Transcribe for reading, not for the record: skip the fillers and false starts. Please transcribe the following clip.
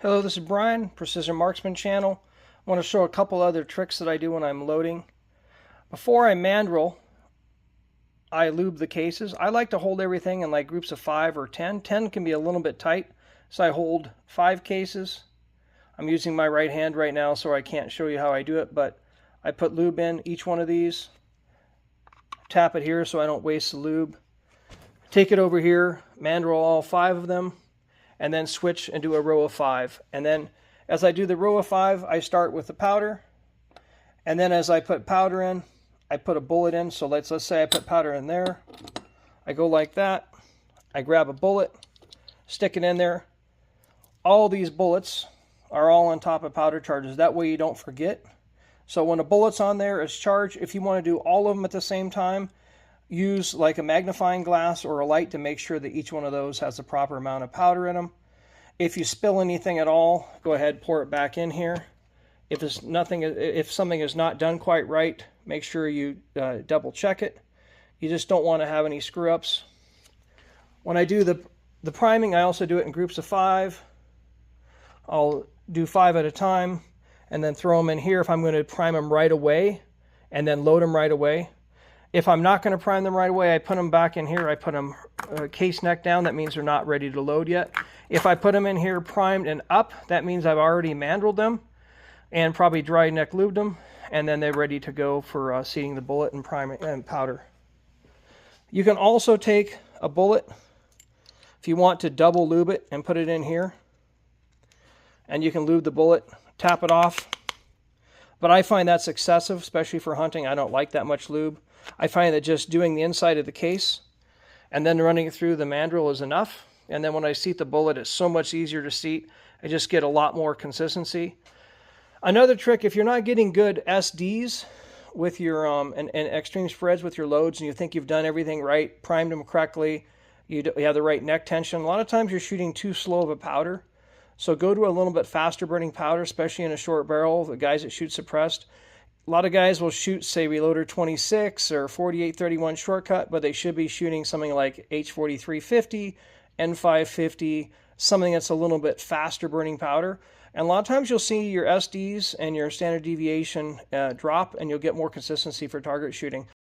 Hello, this is Brian, Precision Marksman channel. I want to show a couple other tricks that I do when I'm loading. Before I mandrel, I lube the cases. I like to hold everything in like groups of 5 or 10. 10 can be a little bit tight, so I hold 5 cases. I'm using my right hand right now, so I can't show you how I do it, but I put lube in each one of these. Tap it here so I don't waste the lube. Take it over here, mandrel all 5 of them, and then switch and do a row of 5. And then as I do the row of 5, I start with the powder. And then as I put powder in, I put a bullet in. So let's say I put powder in there. I go like that. I grab a bullet, stick it in there. All these bullets are all on top of powder charges. That way you don't forget. So when a bullet's on there, it's charged. If you want to do all of them at the same time, use like a magnifying glass or a light to make sure that each one of those has the proper amount of powder in them. If you spill anything at all, go ahead, pour it back in here. If something is not done quite right, make sure you double check it. You just don't want to have any screw ups. When I do the priming, I also do it in groups of 5. I'll do 5 at a time and then throw them in here if I'm going to prime them right away and then load them right away. If I'm not going to prime them right away, I put them back in here. I put them case neck down. That means they're not ready to load yet. If I put them in here primed and up, that means I've already mandreled them and probably dry neck lubed them, and then they're ready to go for seating the bullet and priming and powder. You can also take a bullet if you want to double lube it and put it in here, and you can lube the bullet, tap it off. But I find that's excessive, especially for hunting. I don't like that much lube. I find that just doing the inside of the case and then running it through the mandrel is enough. And then when I seat the bullet, it's so much easier to seat. I just get a lot more consistency. Another trick, if you're not getting good SDs with your and extreme spreads with your loads, and you think you've done everything right, primed them correctly, you have the right neck tension, a lot of times you're shooting too slow of a powder. So go to a little bit faster burning powder, especially in a short barrel, the guys that shoot suppressed. A lot of guys will shoot, say, Reloader 26 or 4831 shortcut, but they should be shooting something like H4350, N550, something that's a little bit faster burning powder. And a lot of times you'll see your SDs and your standard deviation drop, and you'll get more consistency for target shooting.